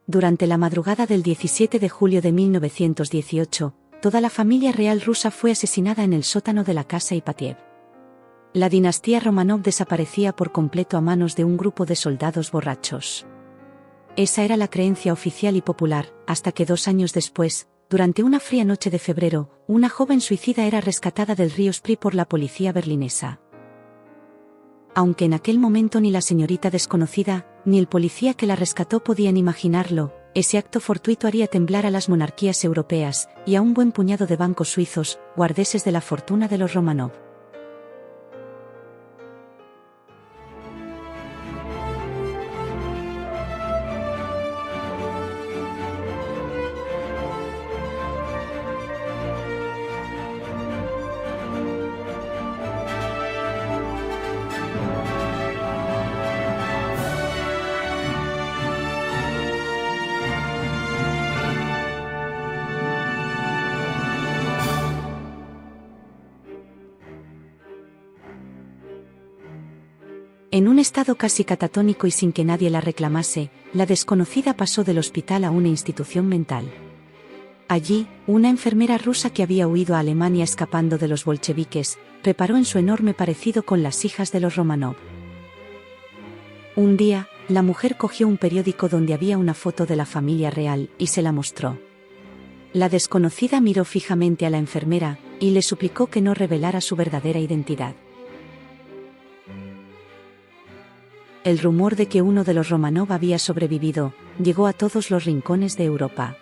Durante la madrugada del 17 de julio de 1918, toda la familia real rusa fue asesinada en el sótano de la casa Ipatiev. La dinastía Romanov desaparecía por completo a manos de un grupo de soldados borrachos. Esa era la creencia oficial y popular, hasta que 2 años después, durante una fría noche de febrero, una joven suicida era rescatada del río Spree por la policía berlinesa. Aunque en aquel momento ni la señorita desconocida, ni el policía que la rescató podían imaginarlo, ese acto fortuito haría temblar a las monarquías europeas, y a un buen puñado de bancos suizos, guardeses de la fortuna de los Romanov. En un estado casi catatónico y sin que nadie la reclamase, la desconocida pasó del hospital a una institución mental. Allí, una enfermera rusa que había huido a Alemania escapando de los bolcheviques, reparó en su enorme parecido con las hijas de los Romanov. Un día, la mujer cogió un periódico donde había una foto de la familia real y se la mostró. La desconocida miró fijamente a la enfermera y le suplicó que no revelara su verdadera identidad. El rumor de que uno de los Romanov había sobrevivido llegó a todos los rincones de Europa.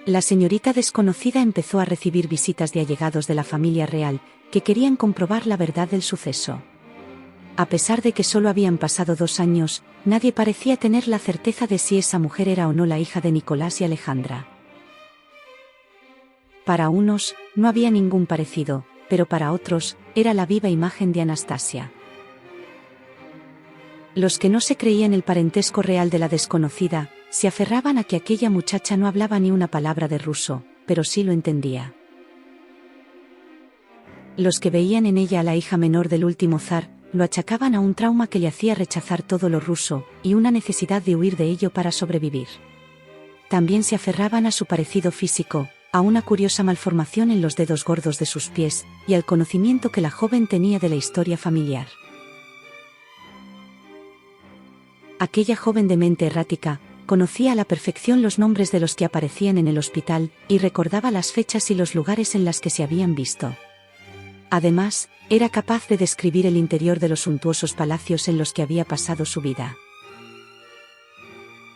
La señorita desconocida empezó a recibir visitas de allegados de la familia real, que querían comprobar la verdad del suceso. A pesar de que solo habían pasado 2 años, nadie parecía tener la certeza de si esa mujer era o no la hija de Nicolás y Alejandra. Para unos, no había ningún parecido, pero para otros, era la viva imagen de Anastasia. Los que no se creían el parentesco real de la desconocida, se aferraban a que aquella muchacha no hablaba ni una palabra de ruso, pero sí lo entendía. Los que veían en ella a la hija menor del último zar, lo achacaban a un trauma que le hacía rechazar todo lo ruso, y una necesidad de huir de ello para sobrevivir. También se aferraban a su parecido físico, a una curiosa malformación en los dedos gordos de sus pies, y al conocimiento que la joven tenía de la historia familiar. Aquella joven de mente errática, conocía a la perfección los nombres de los que aparecían en el hospital, y recordaba las fechas y los lugares en las que se habían visto. Además, era capaz de describir el interior de los suntuosos palacios en los que había pasado su vida.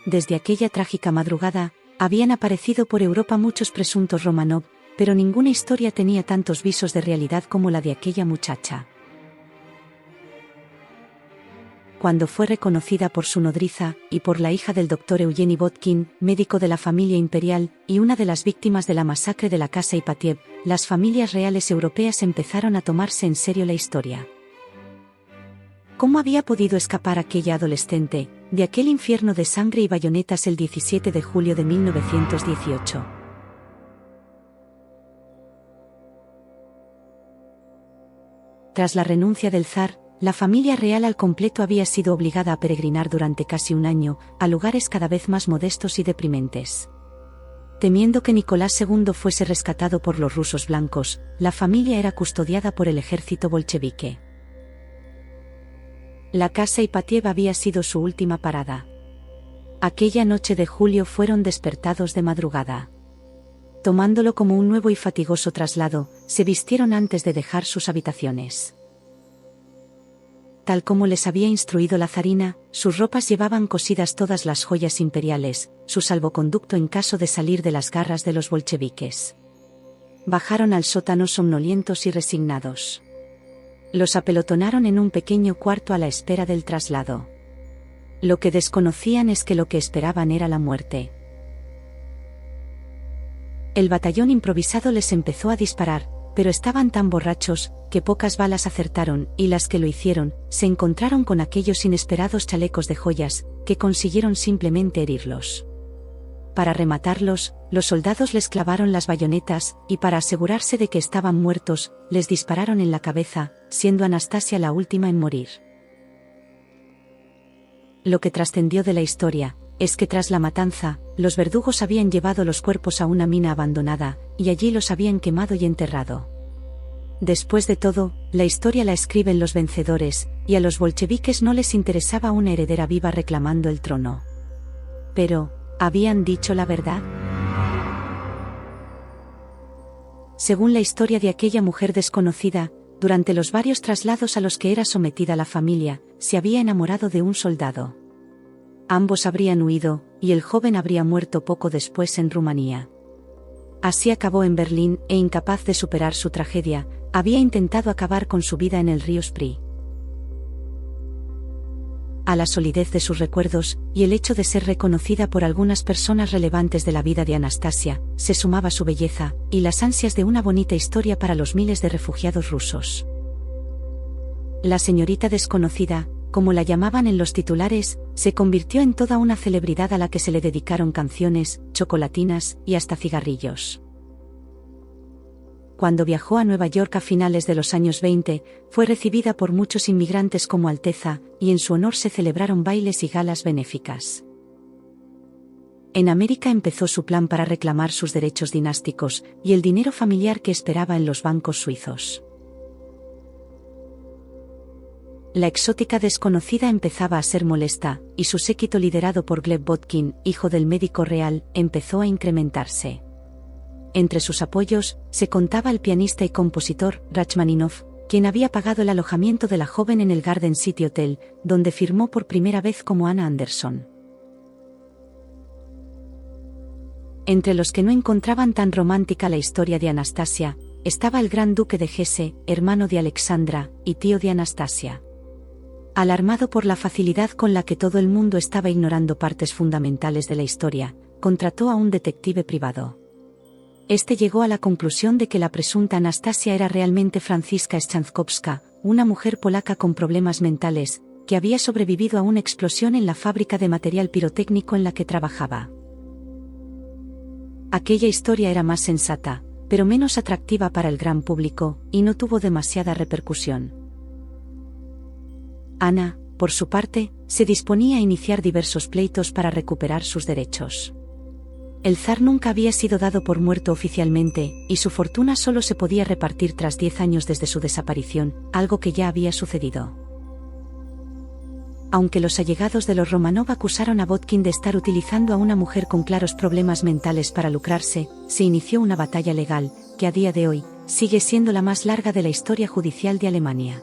Desde aquella trágica madrugada, habían aparecido por Europa muchos presuntos Romanov, pero ninguna historia tenía tantos visos de realidad como la de aquella muchacha. Cuando fue reconocida por su nodriza, y por la hija del doctor Eugeni Botkin, médico de la familia imperial, y una de las víctimas de la masacre de la casa Ipatiev, las familias reales europeas empezaron a tomarse en serio la historia. ¿Cómo había podido escapar aquella adolescente de aquel infierno de sangre y bayonetas el 17 de julio de 1918? Tras la renuncia del zar, la familia real al completo había sido obligada a peregrinar durante casi 1 año, a lugares cada vez más modestos y deprimentes. Temiendo que Nicolás II fuese rescatado por los rusos blancos, la familia era custodiada por el ejército bolchevique. La casa Ipatiev había sido su última parada. Aquella noche de julio fueron despertados de madrugada. Tomándolo como un nuevo y fatigoso traslado, se vistieron antes de dejar sus habitaciones. Tal como les había instruido la zarina, sus ropas llevaban cosidas todas las joyas imperiales, su salvoconducto en caso de salir de las garras de los bolcheviques. Bajaron al sótano somnolientos y resignados. Los apelotonaron en un pequeño cuarto a la espera del traslado. Lo que desconocían es que lo que esperaban era la muerte. El batallón improvisado les empezó a disparar, pero estaban tan borrachos, que pocas balas acertaron, y las que lo hicieron, se encontraron con aquellos inesperados chalecos de joyas, que consiguieron simplemente herirlos. Para rematarlos, los soldados les clavaron las bayonetas, y para asegurarse de que estaban muertos, les dispararon en la cabeza, siendo Anastasia la última en morir. Lo que trascendió de la historia es que tras la matanza, los verdugos habían llevado los cuerpos a una mina abandonada, y allí los habían quemado y enterrado. Después de todo, la historia la escriben los vencedores, y a los bolcheviques no les interesaba una heredera viva reclamando el trono. Pero, ¿habían dicho la verdad? Según la historia de aquella mujer desconocida, durante los varios traslados a los que era sometida la familia, se había enamorado de un soldado. Ambos habrían huido, y el joven habría muerto poco después en Rumanía. Así acabó en Berlín, e incapaz de superar su tragedia, había intentado acabar con su vida en el río Spree. A la solidez de sus recuerdos, y el hecho de ser reconocida por algunas personas relevantes de la vida de Anastasia, se sumaba su belleza, y las ansias de una bonita historia para los miles de refugiados rusos. La señorita desconocida, como la llamaban en los titulares, se convirtió en toda una celebridad a la que se le dedicaron canciones, chocolatinas y hasta cigarrillos. Cuando viajó a Nueva York a finales de los años 20, fue recibida por muchos inmigrantes como Alteza, y en su honor se celebraron bailes y galas benéficas. En América empezó su plan para reclamar sus derechos dinásticos, y el dinero familiar que esperaba en los bancos suizos. La exótica desconocida empezaba a ser molesta, y su séquito liderado por Gleb Botkin, hijo del médico real, empezó a incrementarse. Entre sus apoyos, se contaba el pianista y compositor, Rachmaninoff, quien había pagado el alojamiento de la joven en el Garden City Hotel, donde firmó por primera vez como Anna Anderson. Entre los que no encontraban tan romántica la historia de Anastasia, estaba el gran duque de Hesse, hermano de Alexandra, y tío de Anastasia. Alarmado por la facilidad con la que todo el mundo estaba ignorando partes fundamentales de la historia, contrató a un detective privado. Este llegó a la conclusión de que la presunta Anastasia era realmente Franziska Szczanckowska, una mujer polaca con problemas mentales, que había sobrevivido a una explosión en la fábrica de material pirotécnico en la que trabajaba. Aquella historia era más sensata, pero menos atractiva para el gran público, y no tuvo demasiada repercusión. Ana, por su parte, se disponía a iniciar diversos pleitos para recuperar sus derechos. El zar nunca había sido dado por muerto oficialmente, y su fortuna solo se podía repartir tras 10 años desde su desaparición, algo que ya había sucedido. Aunque los allegados de los Romanov acusaron a Botkin de estar utilizando a una mujer con claros problemas mentales para lucrarse, se inició una batalla legal, que a día de hoy, sigue siendo la más larga de la historia judicial de Alemania.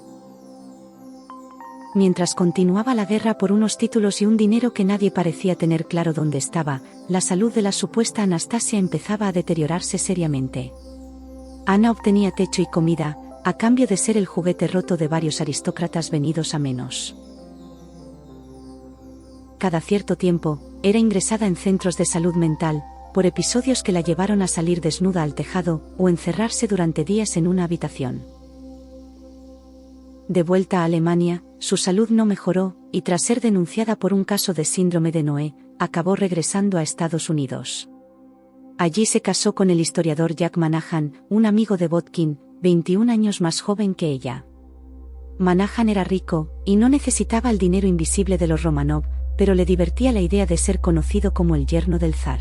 Mientras continuaba la guerra por unos títulos y un dinero que nadie parecía tener claro dónde estaba, la salud de la supuesta Anastasia empezaba a deteriorarse seriamente. Ana obtenía techo y comida, a cambio de ser el juguete roto de varios aristócratas venidos a menos. Cada cierto tiempo, era ingresada en centros de salud mental, por episodios que la llevaron a salir desnuda al tejado, o encerrarse durante días en una habitación. De vuelta a Alemania, su salud no mejoró, y tras ser denunciada por un caso de síndrome de Noé, acabó regresando a Estados Unidos. Allí se casó con el historiador Jack Manahan, un amigo de Botkin, 21 años más joven que ella. Manahan era rico, y no necesitaba el dinero invisible de los Romanov, pero le divertía la idea de ser conocido como el yerno del zar.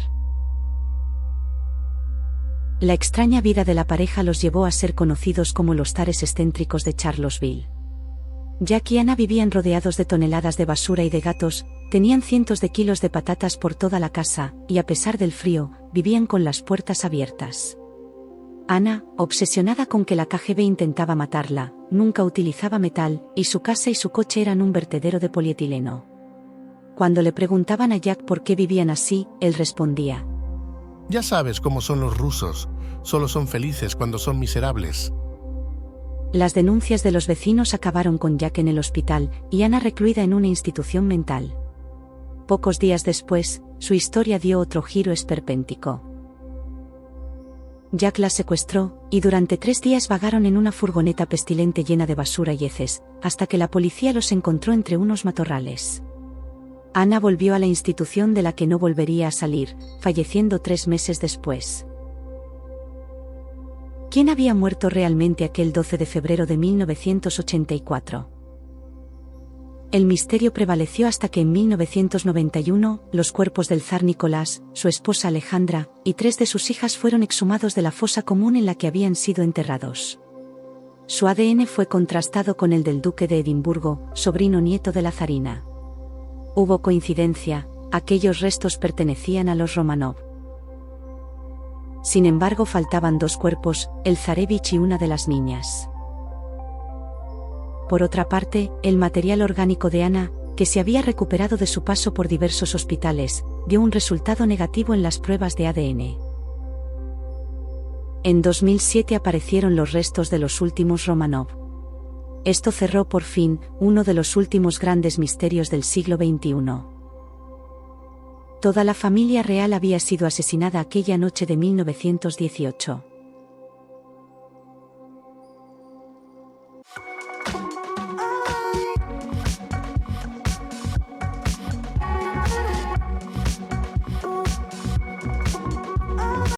La extraña vida de la pareja los llevó a ser conocidos como los zares excéntricos de Charlottesville. Jack y Ana vivían rodeados de toneladas de basura y de gatos, tenían cientos de kilos de patatas por toda la casa, y a pesar del frío, vivían con las puertas abiertas. Ana, obsesionada con que la KGB intentaba matarla, nunca utilizaba metal, y su casa y su coche eran un vertedero de polietileno. Cuando le preguntaban a Jack por qué vivían así, él respondía: Ya sabes cómo son los rusos, solo son felices cuando son miserables. Las denuncias de los vecinos acabaron con Jack en el hospital, y Ana recluida en una institución mental. Pocos días después, su historia dio otro giro esperpéntico. Jack la secuestró, y durante 3 días vagaron en una furgoneta pestilente llena de basura y heces, hasta que la policía los encontró entre unos matorrales. Ana volvió a la institución de la que no volvería a salir, falleciendo 3 meses después. ¿Quién había muerto realmente aquel 12 de febrero de 1984? El misterio prevaleció hasta que en 1991, los cuerpos del zar Nicolás, su esposa Alejandra, y 3 de sus hijas fueron exhumados de la fosa común en la que habían sido enterrados. Su ADN fue contrastado con el del duque de Edimburgo, sobrino nieto de la zarina. Hubo coincidencia, aquellos restos pertenecían a los Románov. Sin embargo, faltaban 2 cuerpos, el zarevich y una de las niñas. Por otra parte, el material orgánico de Ana, que se había recuperado de su paso por diversos hospitales, dio un resultado negativo en las pruebas de ADN. En 2007 aparecieron los restos de los últimos Románov. Esto cerró por fin uno de los últimos grandes misterios del siglo XXI. Toda la familia real había sido asesinada aquella noche de 1918.